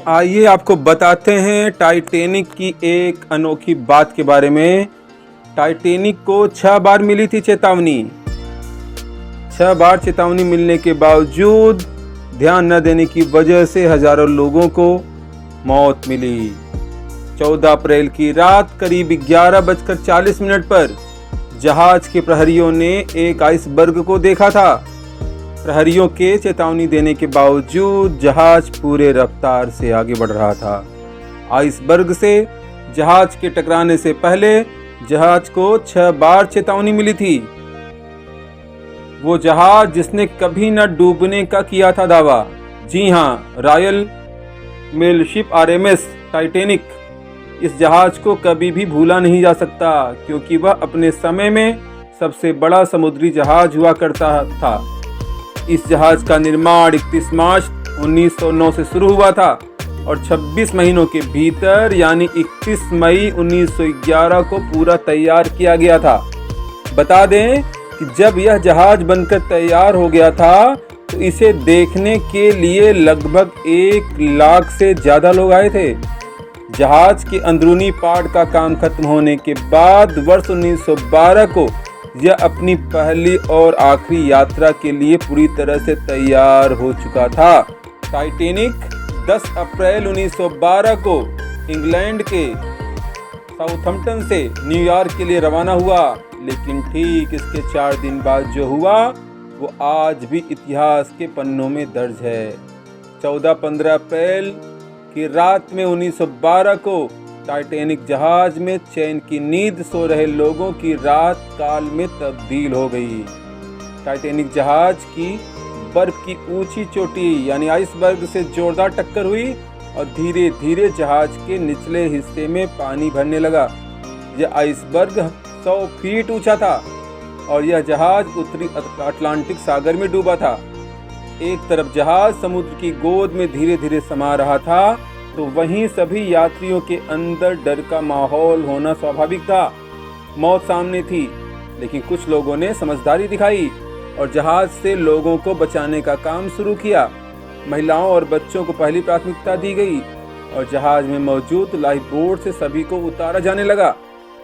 आइए आपको बताते हैं टाइटैनिक की एक अनोखी बात के बारे में। टाइटैनिक को 6 बार मिली थी चेतावनी। 6 बार चेतावनी मिलने के बावजूद ध्यान न देने की वजह से हजारों लोगों को मौत मिली। 14 अप्रैल की रात करीब 11:40 पर जहाज के प्रहरियों ने एक आइसबर्ग को देखा था। प्रहरियों के चेतावनी देने के बावजूद जहाज पूरे रफ्तार से आगे बढ़ रहा था। आइसबर्ग से जहाज के टकराने से पहले जहाज को 6 बार चेतावनी मिली थी। वो जहाज जिसने कभी न डूबने का किया था दावा। जी हाँ, royal mail ship RMS Titanic इस जहाज को कभी भी भूला नहीं जा सकता, क्योंकि वह अपने समय में सबसे बड़ा समुद्री जहाज हुआ करता था। इस जहाज का निर्माण 31 मार्च 1909 से शुरू हुआ था और 26 महीनों के भीतर यानी 31 मई 1911 को पूरा तैयार किया गया था। बता दें कि जब यह जहाज बनकर तैयार हो गया था तो इसे देखने के लिए लगभग 1 लाख से ज़्यादा लोग आए थे। जहाज के अंदरूनी पार्ट का काम खत्म होने के बाद वर्ष 1912 को यह अपनी पहली और आखिरी यात्रा के लिए पूरी तरह से तैयार हो चुका था। टाइटैनिक 10 अप्रैल 1912 को इंग्लैंड के साउथहम्पटन से न्यूयॉर्क के लिए रवाना हुआ, लेकिन ठीक इसके 4 दिन बाद जो हुआ वो आज भी इतिहास के पन्नों में दर्ज है। 14-15 अप्रैल की रात में 1912 को टाइटैनिक जहाज में चैन की नींद सो रहे लोगों की रात काल में तब्दील हो गई। टाइटैनिक जहाज की बर्फ की ऊंची चोटी यानी आइसबर्ग से जोरदार टक्कर हुई और धीरे धीरे जहाज के निचले हिस्से में पानी भरने लगा। यह आइसबर्ग 100 फीट ऊंचा था और यह जहाज उत्तरी अटलांटिक सागर में डूबा था। एक तरफ जहाज समुद्र की गोद में धीरे धीरे समा रहा था तो वहीं सभी यात्रियों के अंदर डर का माहौल होना स्वाभाविक था। मौत सामने थी, लेकिन कुछ लोगों ने समझदारी दिखाई और जहाज से लोगों को बचाने का काम शुरू किया। महिलाओं और बच्चों को पहली प्राथमिकता दी गई और जहाज में मौजूद लाइफ बोट से सभी को उतारा जाने लगा।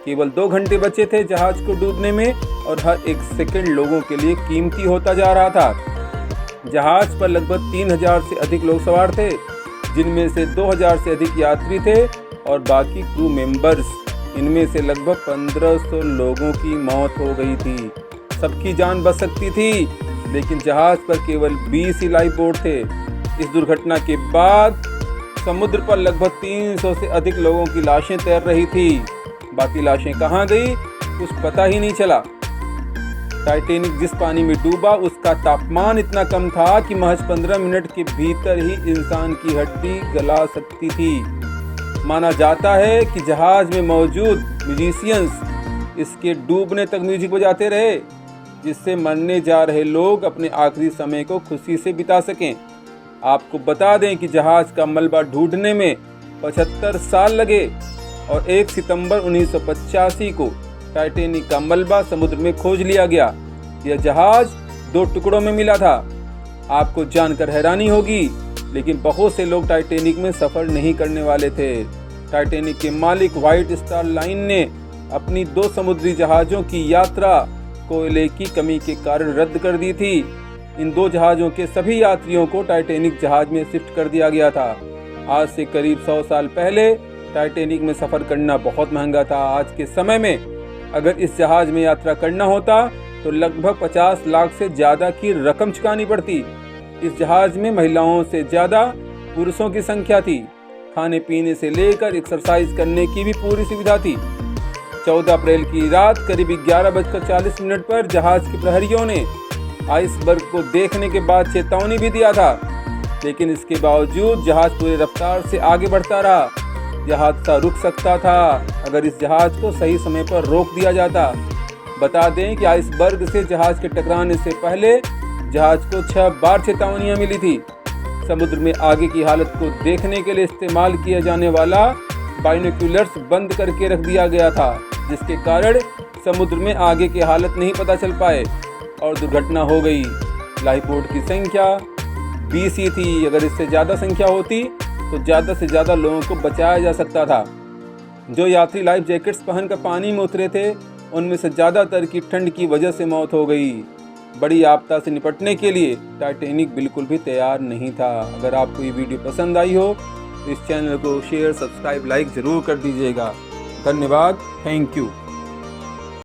केवल 2 घंटे बचे थे जहाज को डूबने में और हर एक सेकंड लोगों के लिए कीमती होता जा रहा था। जहाज पर लगभग 3000 से अधिक लोग सवार थे, जिनमें से 2000 से अधिक यात्री थे और बाकी क्रू मेंबर्स। इनमें से लगभग 1500 लोगों की मौत हो गई थी। सबकी जान बच सकती थी, लेकिन जहाज पर केवल 20 ही लाइफ बोट थे। इस दुर्घटना के बाद समुद्र पर लगभग 300 से अधिक लोगों की लाशें तैर रही थी। बाकी लाशें कहाँ गई कुछ पता ही नहीं चला। टाइटैनिक जिस पानी में डूबा उसका तापमान इतना कम था कि महज 15 मिनट के भीतर ही इंसान की हड्डी गला सकती थी। माना जाता है कि जहाज में मौजूद म्यूजिशियंस इसके डूबने तक म्यूजिक बजाते रहे, जिससे मरने जा रहे लोग अपने आखिरी समय को खुशी से बिता सकें। आपको बता दें कि जहाज का मलबा ढूंढने में 75 साल लगे और 1 सितंबर 1985 को टाइटैनिक का मलबा समुद्र में खोज लिया गया। यह जहाज 2 टुकड़ों में मिला था। आपको जानकर हैरानी होगी, लेकिन बहुत से लोग टाइटैनिक में सफ़र नहीं करने वाले थे। टाइटैनिक के मालिक व्हाइट स्टार लाइन ने अपनी 2 समुद्री जहाज़ों की यात्रा कोयले की कमी के कारण रद्द कर दी थी। इन 2 जहाज़ों के सभी यात्रियों को टाइटैनिक जहाज में शिफ्ट कर दिया गया था। आज से करीब 100 साल पहले टाइटैनिक में सफ़र करना बहुत महंगा था। आज के समय में अगर इस जहाज में यात्रा करना होता तो लगभग 50 लाख से ज़्यादा की रकम चुकानी पड़ती। इस जहाज में महिलाओं से ज़्यादा पुरुषों की संख्या थी। खाने पीने से लेकर एक्सरसाइज करने की भी पूरी सुविधा थी। 14 अप्रैल की रात करीब 11:40 पर जहाज के प्रहरियों ने आइसबर्ग को देखने के बाद चेतावनी भी दिया था, लेकिन इसके बावजूद जहाज पूरे रफ्तार से आगे बढ़ता रहा। यह हादसा रुक सकता था अगर इस जहाज को सही समय पर रोक दिया जाता। बता दें कि आइसबर्ग से जहाज के टकराने से पहले जहाज को 6 बार चेतावनियां मिली थी। समुद्र में आगे की हालत को देखने के लिए इस्तेमाल किया जाने वाला बाइनोक्यूलर्स बंद करके रख दिया गया था, जिसके कारण समुद्र में आगे की हालत नहीं पता चल पाए और दुर्घटना हो गई। लाइफ बोट की संख्या 20 ही थी। अगर इससे ज़्यादा संख्या होती तो ज़्यादा से ज़्यादा लोगों को बचाया जा सकता था। जो यात्री लाइफ जैकेट्स पहनकर पानी में उतरे थे, उनमें से ज़्यादातर की ठंड की वजह से मौत हो गई। बड़ी आपदा से निपटने के लिए टाइटैनिक बिल्कुल भी तैयार नहीं था। अगर आपको ये वीडियो पसंद आई हो तो इस चैनल को शेयर, सब्सक्राइब, लाइक ज़रूर कर दीजिएगा। धन्यवाद। Thank you.